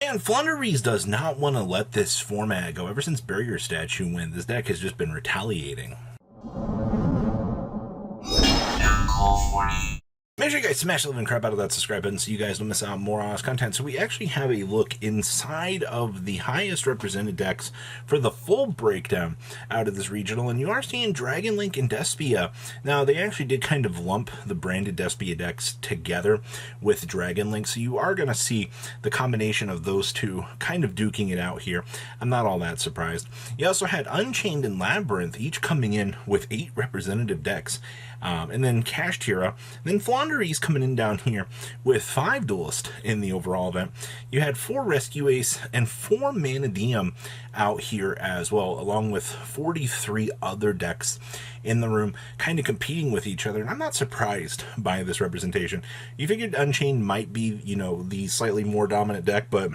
And Flunderies does not want to let this format go. Ever since Barrier Statue win, this deck has just been retaliating. Make sure you guys smash the living crap out of that subscribe button so you guys don't miss out on more honest content. So we actually have a look inside of the highest represented decks for the full breakdown out of this regional, and you are seeing Dragon Link and Despia. Now, they actually did kind of lump the branded Despia decks together with Dragon Link, so you are going to see the combination of those two kind of duking it out here. I'm not all that surprised. You also had Unchained and Labyrinth, each coming in with 8 representative decks. And then Kashtira, then Flunderies coming in down here with 5 Duelist in the overall event. You had 4 Rescue Ace and 4 Manadeum out here as well, along with 43 other decks in the room kind of competing with each other. And I'm not surprised by this representation. You figured Unchained might be, you know, the slightly more dominant deck, but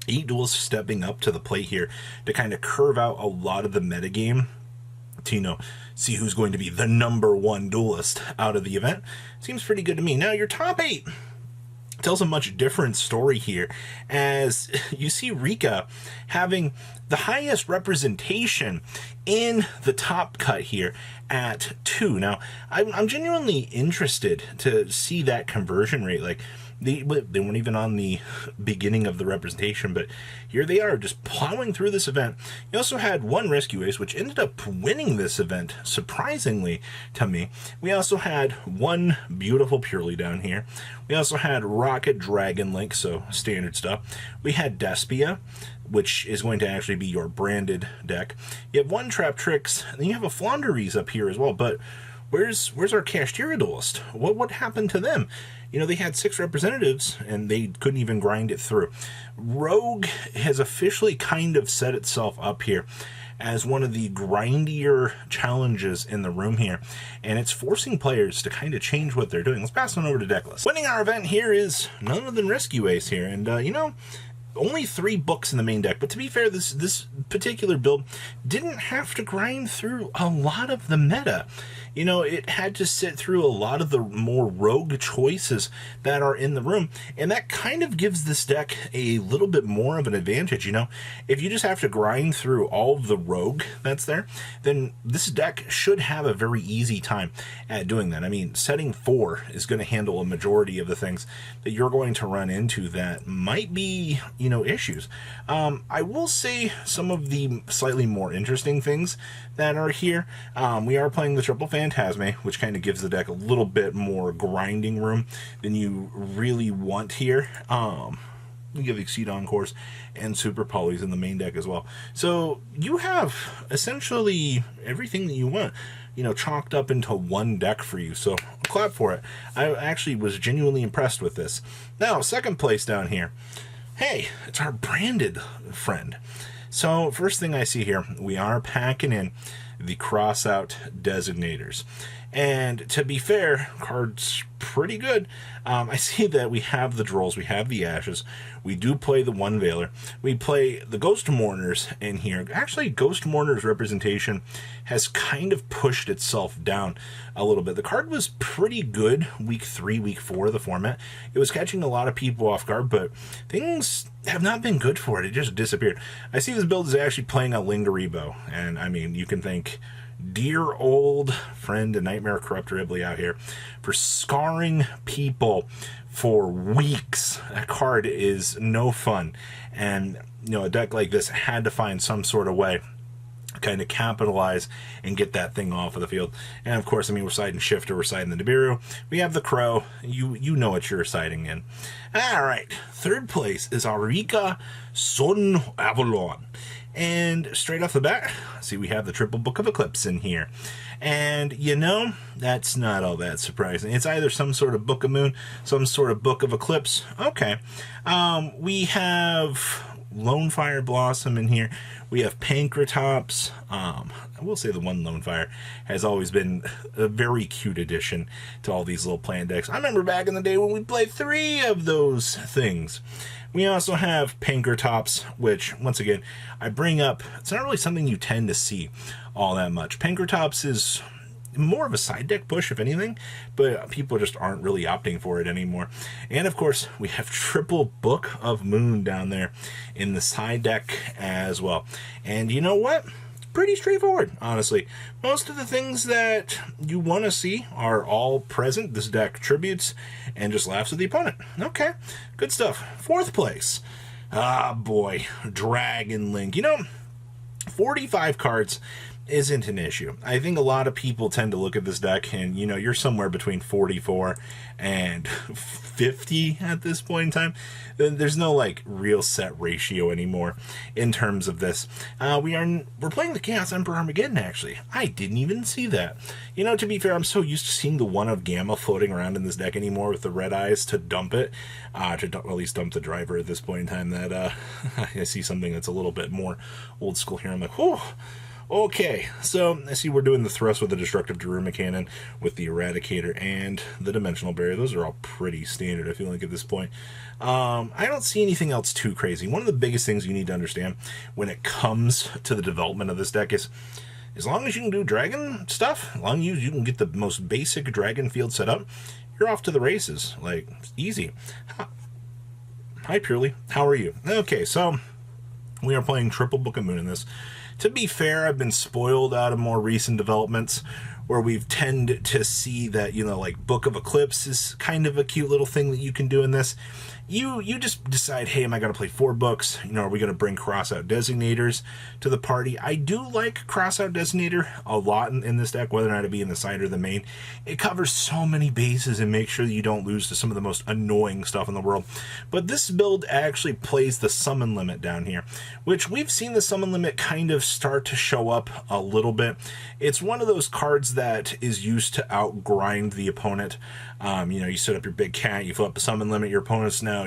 8 Duelists stepping up to the plate here to kind of curve out a lot of the metagame to, you know, see who's going to be the #1 duelist out of the event. Seems pretty good to me. Now, your top 8 tells a much different story here, as you see Rika having the highest representation in the top cut here at 2. Now, I'm genuinely interested to see that conversion rate. Like, they weren't even on the beginning of the representation, but here they are just plowing through this event. You also had 1 Rescue Ace, which ended up winning this event, surprisingly to me. We also had 1 Beautiful Purely down here. We also had Rocket Dragon Link, so standard stuff. We had Despia, which is going to actually be your branded deck. You have 1 Trap Tricks, and then you have a Flunderies up here as well, but where's our Kashtira Duelist? What happened to them? You know, they had 6 representatives, and they couldn't even grind it through. Rogue has officially kind of set itself up here as one of the grindier challenges in the room here, and it's forcing players to kind of change what they're doing. Let's pass on over to Decklist. Winning our event here is none other than Rescue Ace here, and you know, only 3 books in the main deck, but to be fair, this particular build didn't have to grind through a lot of the meta. You know, it had to sit through a lot of the more rogue choices that are in the room, and that kind of gives this deck a little bit more of an advantage. You know, if you just have to grind through all of the rogue that's there, then this deck should have a very easy time at doing that. I mean, setting 4 is going to handle a majority of the things that you're going to run into that might be, you know, issues. I will say some of the slightly more interesting things that are here. We are playing the Triple Phantasme, which kind of gives the deck a little bit more grinding room than you really want here. You give Exceed Encores and Super Polys in the main deck as well. So you have essentially everything that you want, you know, chalked up into one deck for you. So clap for it. I actually was genuinely impressed with this. Now, second place down here. Hey, it's our branded friend. So first thing I see here, we are packing in the Crossout Designators. And to be fair, card's pretty good. I see that we have the Drolls, we have the Ashes, we do play the One Veiler, we play the Ghost Mourners in here. Actually, Ghost Mourners representation has kind of pushed itself down a little bit. The card was pretty good week 3, week 4 of the format. It was catching a lot of people off guard, but things have not been good for it. It just disappeared. I see this build is actually playing a Lingaribo, and I mean, you can thank dear old friend and Nightmare Corruptor Ibley out here for scarring people for weeks. That card is no fun, and you know, a deck like this had to find some sort of way to kind of capitalize and get that thing off of the field. And of course, I mean, we're siding Shifter, we're siding the Nibiru, we have the Crow. You know what you're siding in. All right, third place is Arika Sun Avalon. And straight off the bat, see, we have the Triple Book of Eclipse in here. And, you know, that's not all that surprising. It's either some sort of Book of Moon, some sort of Book of Eclipse. Okay. We have Lone Fire Blossom in here. We have Pankratops. I will say the one Lone Fire has always been a very cute addition to all these little plant decks. I remember back in the day when we played 3 of those things. We also have Pankratops, which, once again, I bring up. It's not really something you tend to see all that much. Pankratops is more of a side deck push, if anything, but people just aren't really opting for it anymore. And of course, we have triple Book of Moon down there in the side deck as well. And you know what? Pretty straightforward, honestly. Most of the things that you want to see are all present. This deck tributes and just laughs at the opponent. Okay, good stuff. Fourth place. Ah, boy. Dragon Link. 45 cards isn't an issue. I think a lot of people tend to look at this deck and, you're somewhere between 44 and 50 at this point in time. There's no, real set ratio anymore in terms of this. We're playing the Chaos Emperor Armageddon, actually. I didn't even see that. To be fair, I'm so used to seeing the one of Gamma floating around in this deck anymore with the red eyes to dump it, at least dump the driver at this point in time, that I see something that's a little bit more old school here. I'm like, whew. Okay, so I see we're doing the thrust with the Destructive Daruma Cannon, with the Eradicator, and the Dimensional Barrier. Those are all pretty standard, I feel like, at this point. I don't see anything else too crazy. One of the biggest things you need to understand when it comes to the development of this deck is, as long as you can do dragon stuff, as long as you can get the most basic dragon field set up, you're off to the races. It's easy. Hi, Purely. How are you? Okay, so we are playing triple Book of Moon in this. To be fair, I've been spoiled out of more recent developments where we've tended to see that, Book of Eclipse is kind of a cute little thing that you can do in this. You just decide, hey, am I going to play 4 books? Are we going to bring Crossout Designators to the party? I do like Crossout Designator a lot in this deck, whether or not it be in the side or the main. It covers so many bases and makes sure that you don't lose to some of the most annoying stuff in the world. But this build actually plays the summon limit down here, which we've seen the summon limit kind of start to show up a little bit. It's one of those cards that is used to outgrind the opponent. You set up your big cat, you fill up the summon limit, your opponent's now,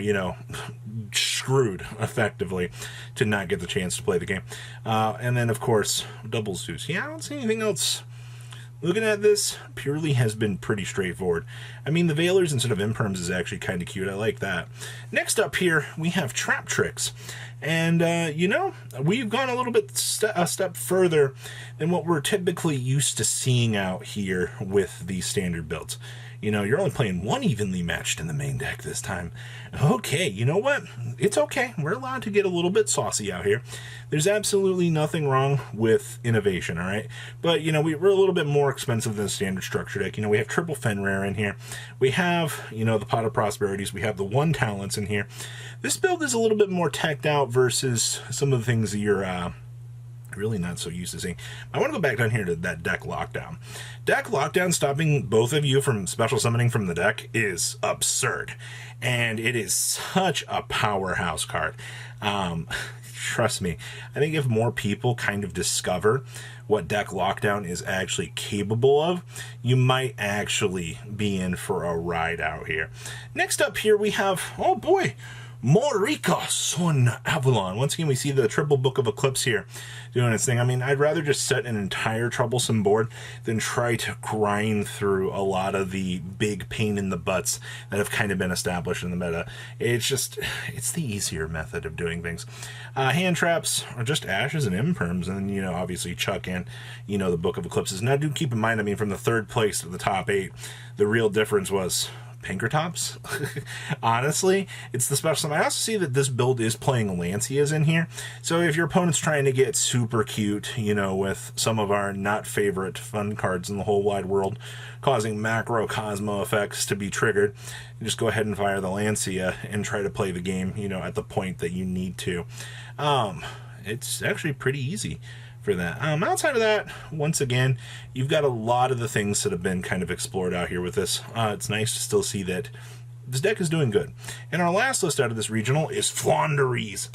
screwed, effectively, to not get the chance to play the game. And then, of course, double Zeus. Yeah, I don't see anything else. Looking at this, Purely has been pretty straightforward. I mean, the Veilers instead of Imperms is actually kind of cute. I like that. Next up here, we have Trap Tricks. And, we've gone a little bit a step further than what we're typically used to seeing out here with the standard builds. You're only playing one evenly matched in the main deck this time. Okay, you know what? It's okay. We're allowed to get a little bit saucy out here. There's absolutely nothing wrong with innovation, all right? But, we're a little bit more expensive than the standard structure deck. We have triple Fenrir in here. We have, the Pot of Prosperities. We have the 1 Talents in here. This build is a little bit more teched out versus some of the things that you're really not so used to seeing. I want to go back down here to that Deck Lockdown. Deck Lockdown stopping both of you from special summoning from the deck is absurd. And it is such a powerhouse card. Trust me, I think if more people kind of discover what Deck Lockdown is actually capable of, you might actually be in for a ride out here. Next up here we have, oh boy, Morika Sun Avalon. Once again, we see the triple Book of Eclipse here doing its thing. I mean, I'd rather just set an entire troublesome board than try to grind through a lot of the big pain in the butts that have kind of been established in the meta. It's the easier method of doing things. Hand traps are just ashes and imperms, and then, obviously chuck in, the Book of Eclipses. Now, do keep in mind, I mean, from the 3rd place to the top 8, the real difference was Pinkertops. Honestly, it's the special summon. I also see that this build is playing Lancias in here. So if your opponent's trying to get super cute, with some of our not favorite fun cards in the whole wide world, causing macro Cosmo effects to be triggered, just go ahead and fire the Lancia and try to play the game, at the point that you need to. It's actually pretty easy for that. Outside of that, once again, you've got a lot of the things that have been kind of explored out here with this. It's nice to still see that this deck is doing good. And our last list out of this regional is Flaunderies.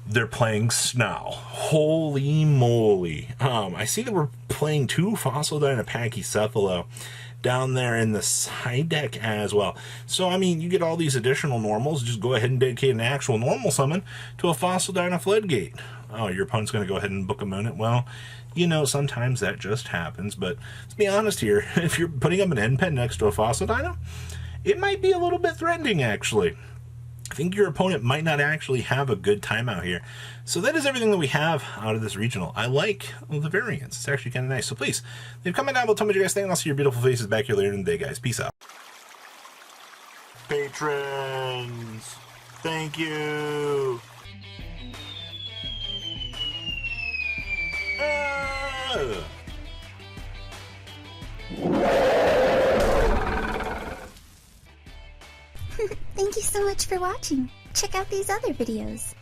They're playing Snow. Holy moly. I see that we're playing 2 Fossil Dyna Pachycephalo down there in the side deck as well. So, I mean, you get all these additional normals. Just go ahead and dedicate an actual normal summon to a Fossil Dyna Floodgate. Oh, your opponent's going to go ahead and Book of Moon it? Well, sometimes that just happens. But let's be honest here. If you're putting up an end pen next to a Fossil Dyna, it might be a little bit threatening, actually. I think your opponent might not actually have a good time out here. So that is everything that we have out of this regional. I like the variants. It's actually kind of nice. So please, leave a comment down below. Tell me what you guys think. I'll see your beautiful faces back here later in the day, guys. Peace out. Patrons, thank you. Thank you so much for watching. Check out these other videos.